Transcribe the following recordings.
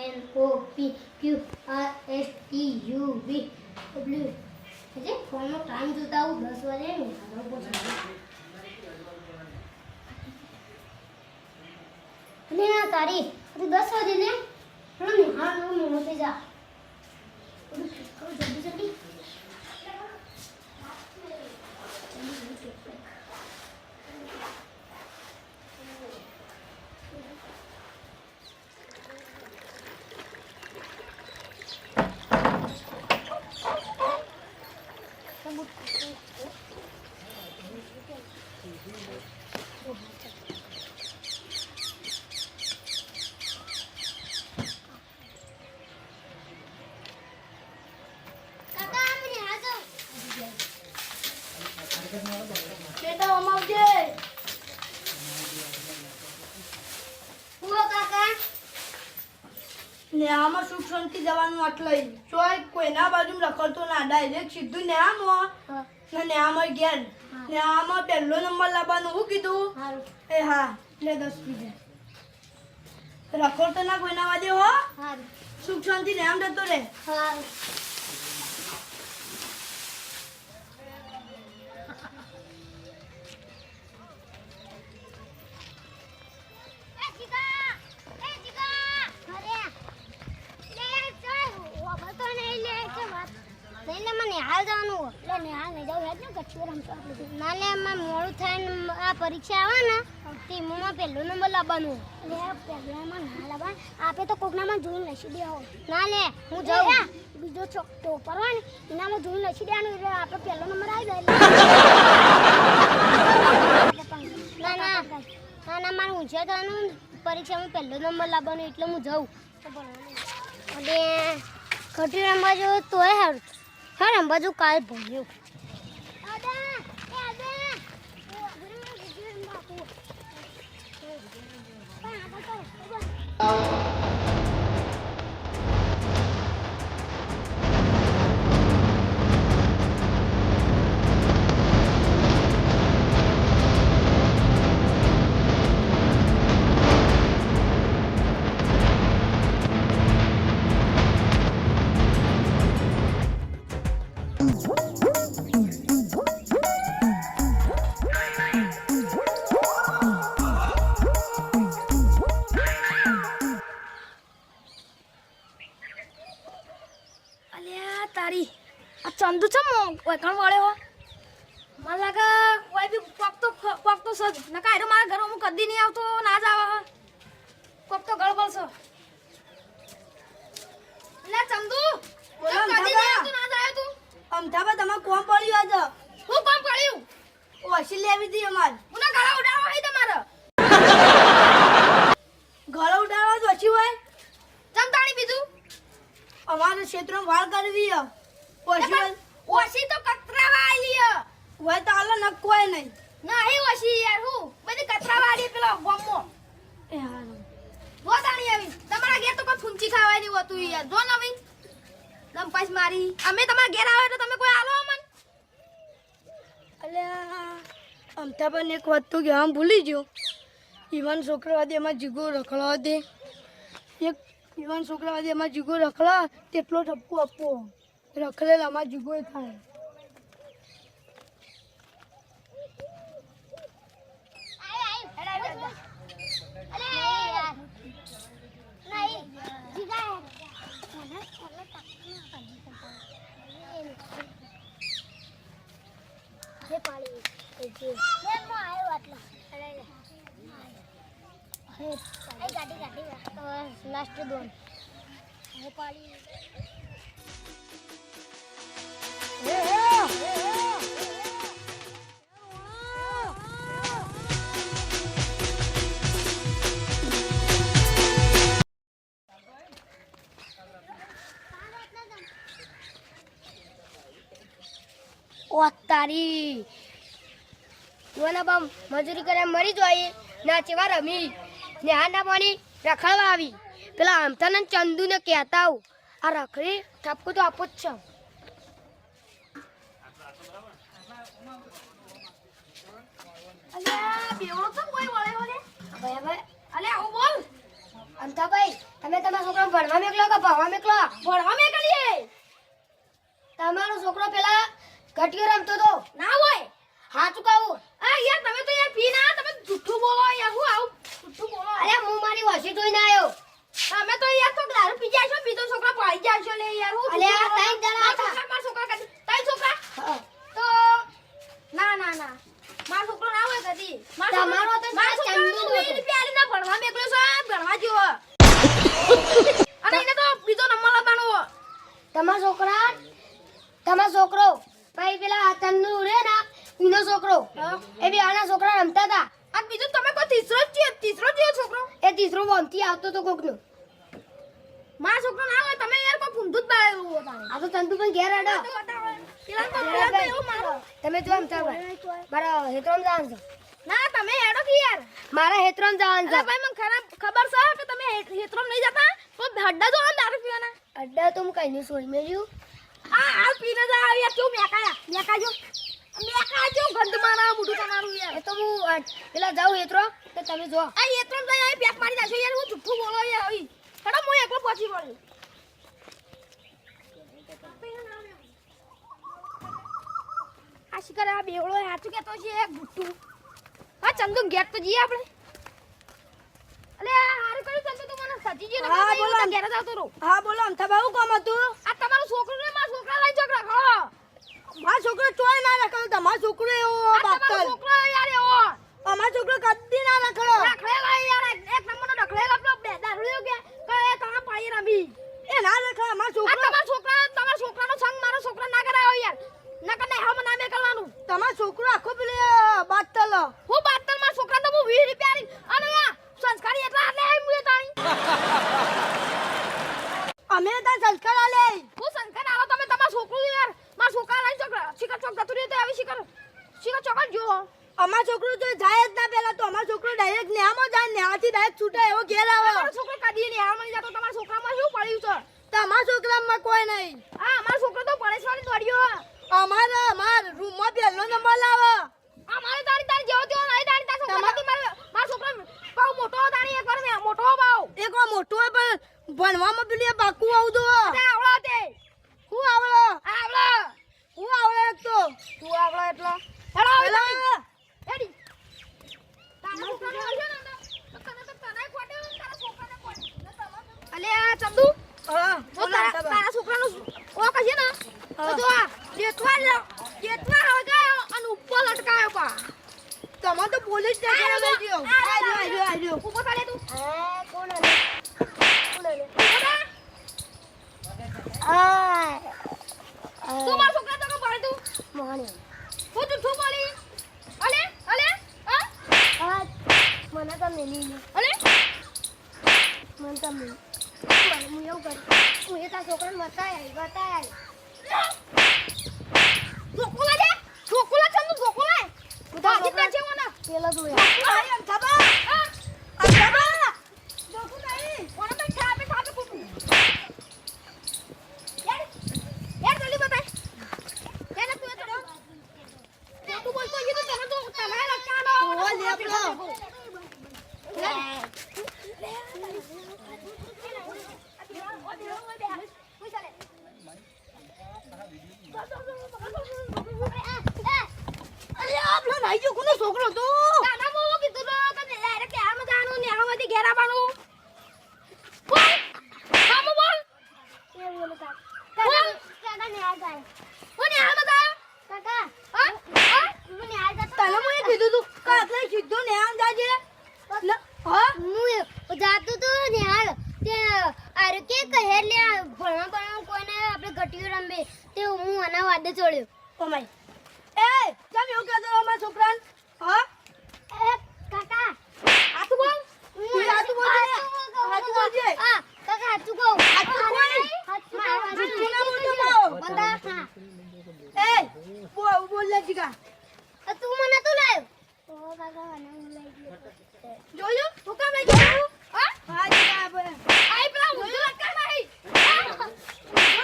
NOPQRSTUV W એટલે ફોનનો time જોતા હું 10 વાગે ને અને આ તારી તું 10 વાગે ને થોડો નિહાળ નો મોનો થઈ જા જલ્દી જલ્દી બેટા અમાવજે ને આમાં સુખ શાંતિ જવાનું આટલે ચોય કોઈના બાજુ રખડતો ના ડાયરેક્ટ સીધું ને આમાં ને આમાં ઘેર ને આમાં પહેલો નંબર લાવવાનું હું કીધું એ હા લે 10 રૂપિયા રખડતો ના કોઈના વાજે હો સુખ શાંતિ ને આમ જતો રે નિહાળ જવાનું એટલે નિહાળ નહીં જાવ હેડ ને કચ્છું રમતો ના લે એમાં મોડું થાય આ પરીક્ષા આવે ને તેમાં પહેલો નંબર લાવવાનું લે પહેલામાં ના લાવવા આપે તો કોકનામાં જોઈને લસી દેવો ના લે હું જાઉં બીજો ટોપર હોય ને એનામાં જોઈને લસી દેવાનું એટલે આપણે પહેલો નંબર આવી જાય ના મારે ઊંચા થવાનું પરીક્ષામાં પહેલો નંબર લાવવાનો એટલે હું જાઉં અને ખોટી રમવા જેવું તોય સારું હા રમવા જો કાલ ભણ્યું તારી આ ચંદુ છે ઓકણ વાળે હો મને લાગે કોઈ બી કોક તો સજ ન કાયરો મારા ઘરમાં હું કદી નહીં આવતો ના જ આવે કોક તો ગળબળ છે લે ચંદુ બોલો કદી નહીં આવતો ના જ આવ્યો તું અમથાબા તમાર કોમ પડ્યું આજ હું કોમ પડ્યું ઓશી લેવી દી અમાર ઉના ગળા ઉડાડવા હોય તમારે ગળા ઉડાડવા જ ઓછી હોય ચમતાણી બીજું અમારે ક્ષેત્રમાં વાળ કરવી ઓછી તો કતરાવા આલી હોય તો આલો ન કોઈ નહીં નહીં ઓછી યાર હું બધી કતરાવા આલી પેલા ગોમો એ હાલો ગોતાણી આવી તમારા ઘેર તો કોઈ ફૂંચી ખાવાય નહીં હોતું યાર જો નવી લંપાસ મારી અમે તમારા ઘેર આવે તો તમે કોઈ આલો અમન અલ્યા અમથા પણ એક વાત તો કે આમ ભૂલી ગયો ઈવન છોકરા દે એમાં જીગો રખડવા દે એક ઈવન છોકરા વાજે એમાં જીગો રખડા તેટલો ઠપકો આપવો રખડેલ આમાં જીગો થાય लास्ट दोन हे पाळी ઓ તારી જોના બમ મજૂરી કરે મરી જોઈએ ના ચેવા રમી ને આના પાણી રખડવા આવી પેલા આમતાને ચંદુ ને કહેતા આવું આ રખડી ઠપકો તો આપો જ છે અલ્યા બેવડો તો કોઈ વળે વળે ભાઈ ભાઈ અલ્યા આવું બોલ અંતાભાઈ તમે તમારા છોકરાને ભણવા મેકલો કે ભણવા મેકલો? ભણવા મેકલીએ. તમારો છોકરો પેલા ઘટીઓ રમતો તો ના હોય. હાચું કહું? આ યાર તમે તો યાર પી ના તમે જુઠ્ઠું બોલો યાર હું આવું જુઠ્ઠું બોલો. અરે હું મારી વસી જોઈને આવ્યો. અમે તો યાર તો દારૂ પી જાય છો બીજો છોકરા પાડી જાય છો લે યાર હું અલે આ ત્રણ જણા હતા. મારા છોકરા કદી ત્રણ છોકરા હા. તો ના મારો છોકરો ના હોય કદી તમારો તો મારો છોકરો ચંદુ હતો. રૂપિયા ના ભણવા મેકલ્યો છે ભણવા જેવો અને એને તો બીજો નંબર લાવવાનો. તમારો છોકરો ભાઈ પેલા તન્નુ રે ને એનો છોકરો એ બી આના છોકરા રમતા હતા. આ બીજો તમે કોઈ ત્રીસરો જે છોકરો એ તીસરો બોમથી આવતો તો કોકનો. મારો છોકરો ના હોય તમે યાર કોઈ ભૂંડું જ બાળેલું હતા. આ તો તંતુ પણ ઘેર આડો. પેલા તો એવું મારો તમે જો આમ ચાલ મારા હેત્રોમ જવાનું છે. ના તમે હેડો કે યાર મારા હેત્રોમ જવાનું અરે છે. ભાઈ મને ખબર છે કે તમે હેત્રોમ નહીં જતા તો હડ્ડા જો આમ દારૂ પીવાના. અડ્ડા તો હું કઈ નહીં છોડી મેલ્યું. આ હાલ પીને જા યાર કેવું મેકાજો ગંધ મારા મોઢું તમારું યાર. એ તો હું પેલા જાઉં હેત્રો તો તમે જો. આ હેત્રોમ જઈ આ પેક મારી જાશો યાર હું જુઠ્ઠું બોલો યાર હવે હેડો હું એકલો પહોંચી વળ્યો. આ શિકાર આ બેવડો હાચું કેતો છે એક ગુટ્ટુ. હા ચંદુ ઘેર તો જઈએ આપણે. અલે હારું કર્યું ચંદુ તું મને સજી ગયો ને હા, બોલો. ઘેર જ આવતો રહું. હા બોલો અમથા બાબુ કોમ હતું? આ તમારું છોકરું ને મારા છોકરા લઈ ઝઘડા કરો. મારો છોકરો ચોય ના રખડો, તમારો છોકરો એવો આ તમારો બાપલ. છોકરો યાર એવો અમારો છોકરો કદી ના રખડો. રખડેલા યાર એક નંબરનો રખડેલા પેલો બે દારૂ કે એ તમારા પાયે રમી. એ ના રખડે અમારો આ છોકરો. તમારા છોકરાનો સંગ મારો છોકરો ના કરાયો યાર. નકર ને હમ ના મે કરવાનું. તમારો છોકરો આખો પેલે બાતલ. હું બાતલ મારા છોકરા તો હું 20 રૂપિયા અને આ સંસ્કારી એટલા આટલે આઈ મુએ તાણી. અમે તાર સંસ્કાર આલે. હું સંસ્કાર આલો તમે તમારા છોકરું યાર મારા છોકરા લઈ ઝઘડા શિકાર ચોક જતું રહ્યું તો આવી શિકાર ચોક જ જો. અમારો છોકરો તો જાય જ ના પેલા તો અમારો છોકરો ડાયરેક્ટ નેહામાં જાય, નેહાથી ડાયરેક્ટ છૂટે એવો ઘેર આવે. તમારો છોકરો કદી ને આ મળી જતો તમારા છોકરામાં શું પડ્યું છે? તમારા છોકરામાં કોઈ નહીં. આ અમારો છોકરો તો પડેશવાની દોડ્યો. અમાર રૂમમાં પહેલો નંબર લાવે. આ મારે તારી જેવો તેવો નહીં તારી તાર છોકરાથી મારા છોકરા બહુ મોટો તારી એક વાર મોટો બાવ એક વાર મોટો હોય પણ ભણવામાં પેલી બાકુ આવતો. તે આવળો તે હું આવડો આવળો હું આવડે એક તો. તું આવળો એટલો હેડો પેલા એડી તારા છોકરાને આવજો ને તો તને તો તને ખોટે તારા છોકરાને ખોટે અલે આ ચંદુ હા જો બોલો અમથા બા. તારા છોકરાનું ઓ કશે ને તો જો આ જેટવા હવે ગયો અને ઉપર લટકાયો પા તમે તો પોલીસ સ્ટેશન લઈ ગયો. આજો ઉભો થાલે તું કોણ આલે? ઉભો થા આ તું મારા છોકરા તો પડે તું મોહણી. હું જૂઠું બોલી અલે હા આ મને તો મેલી ગયો. અલે મને તો મેલી. હું એવું કરું. હું એ તારા છોકરાને બતાય. જોકોલા દે જોકોલા ચંદુ જોકોલા બધા જીતા છે ઓના પેલો જોયા. આઈ અમથા બા. હા અમથા બા. જોકુ નહીં ઓના તો ખાપે કુકુ યાર જલ્દી બતાય તેને તું તો તું બોલતો ये तो તમે તો તમારે લટકાનો ઓ લેપડો. અરે આપલો નાઈ જો કોનો છોકરો તો. તાના મો કીધું તો કે ડાયરેક્ટ આમાં જાનું ને આમાંથી ઘેર આવવાનું બોલ કામ બોલ એ બોલો કાકા. બોલ કાકા ને આ જાય. કોને આમાં જા કાકા હા મને આ જતો. તને મને કીધું તું કે આટલે સીધો ને આમ જાજે. હા હું જાતું તો ને હાલ તે અરે કે કહે લે ભણવા કોઈને આપણે ઘટીઓ રમે તે હું આના વાદે ચડ્યો. ઓમાય એ કેમ એવું કહેતો અમારા છોકરાને? હા એ કાકા આતું બોલ તું હાચું બોલજે. હાચું બોલજે. હા કાકા હાચું કહું. હાચું બોલ. જુઠ્ઠું ના બોલતો મારો. બંદા હા એ બોલ લે જીગા. તું મને તું લાયો. ઓ કાકા મને હું લઈ ગયો. જોયું તું કામ લઈ ગયો હા હા જીગા બોલ. આઈ પેલા હું લટકા નહીં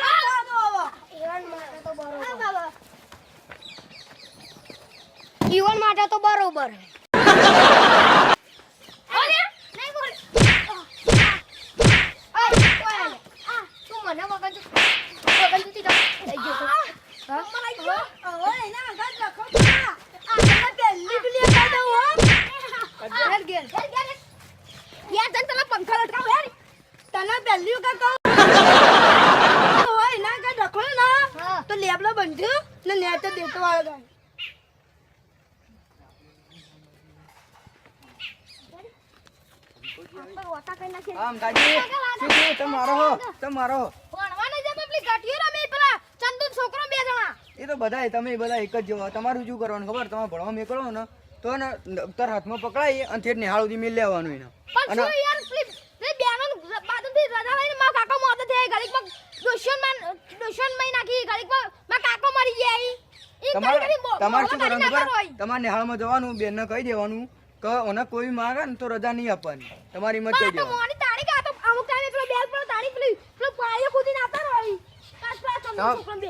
બોલા તો હવે. ઈવન માટે તો બરોબર. હા બાબા. ઈવન માટે તો બરોબર. અરે નહીં બોલ બંધ્યો ને નેટ દેતો વાળો ગાય આમ દાદી શું થયું? તમારો હો તમારો ભણવાને જેમ પેલી ગાંઠિયો રમે પેલા ચંદુ છોકરો બે જણા એ તો બધા તમે બધા એક જ જેવા. તમારું શું કરવાનું ખબર? તમે ભણવા મેકળો ને તો ને દફતર હાથમાં પકડાઈ અને ઠેઠ નિહાળ સુધી મેલ લેવાનું એને. પણ શું યાર પેલી બેનો બાદથી રજા લઈને મારા કાકા મોત થઈ ઘડીક માં દુશ્મન મઈ નાખી ઘડીક માં મારા કાકો મરી ગયા ઈ તમારે શું કરવાનું ખબર? તમારે નિહાળમાં જવાનું, બેનને કહી દેવાનું કે ઓને કોઈ માંગે ને તો રજા નહીં આપવાની. તમારી મત કહી દેવાની. મોની તારીખ આ તો અમુક ટાઈમે પેલો બેલ પર તારીખ પેલો પાયો કૂદીને આવતા રહી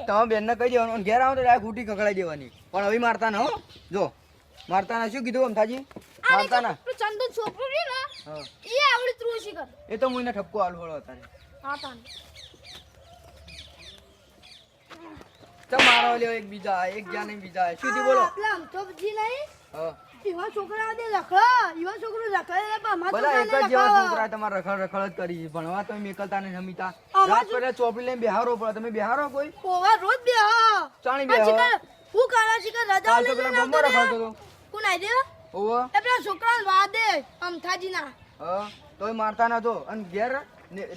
તમે બેનને કહી દેવાનું અને ઘેર આવો તો ડાયરેક્ટ ઘૂંટી ખકડાઈ દેવાની. પણ હવે મારતા ના હો. જો મારતા ના. શું કીધું અમથાજી? મારતા ના. પેલો ચંદુ છોકરો રે ને હા ઈ આવડી ત્રુસી કર એ તો હું એને ઠપકો આલું હળો તારે. હા તાન તમારો લ્યો એક બીજા એક જાને બીજા શું થયું બોલો? પેલા અમથોજી નહીં હા એવા છોકરા દે રખડો એવા છોકરું રખડે પણ અમાર બધા એક છોકરાને જ જેવા રખાવો. છોકરા તમારે રખડ રખડ જ કરી છે. ભણવા તમે મેકલતા નહીં જમીતા. અમાર રાત પડે ચોપડી લઈને બેહારો પડે. તમે બેહારો કોઈ ઓવા રોજ બે હા ચાણી બેહો. હું કાળા શિકર રજા કાલ તો લઈને પેલા આવતો ગમો રહ્યો. રખડતો હતો. કોણ આઈ દે ઓવો એ પેલા છોકરાને વાદે અમથાજી ના હા તોય મારતા નતો. અને ઘેર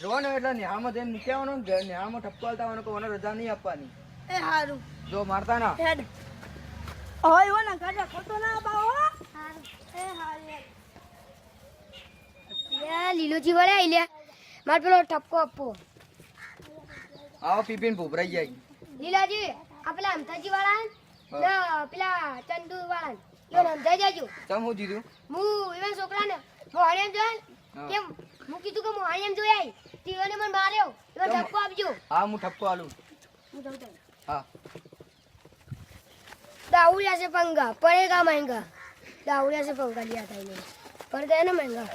રો ને એટલે નિહાળમાં જઈને મૂકી આવવાનો ને નિહાળમાં ઠપકો આલતા આવવાનો કે ઓને રજા નહીં આપવાની. એ હારું જો મારતા ના. હેડ હવે એવો ના કાઢા ખોટો ના બાવો એ હારું લે લીલોજી વળે આઈ લે માર પેલો ઠપકો આપો. આવો પીપીને ભૂભરાઈ જાય. લીલાજી આ પેલા અમથાજી વાળા ને પેલા ચંદુ વાળા યો સમજાઈ જાજો. ચમ હું દીધું? હું એવા છોકરાને મોહાણી એમ જોયા હા. કેમ હું કીધું કે મોહાણી એમ જોયા તીઓને મને માર્યો એવો કેમ? ઠપકો આપજો. હા હું ઠપકો આલું. હું જાઉં તાન. હા दाउड़िया से पंगा पड़ेगा महंगा दाउड़िया से पंगा लिया था इन्होंने पड़ गया ना महंगा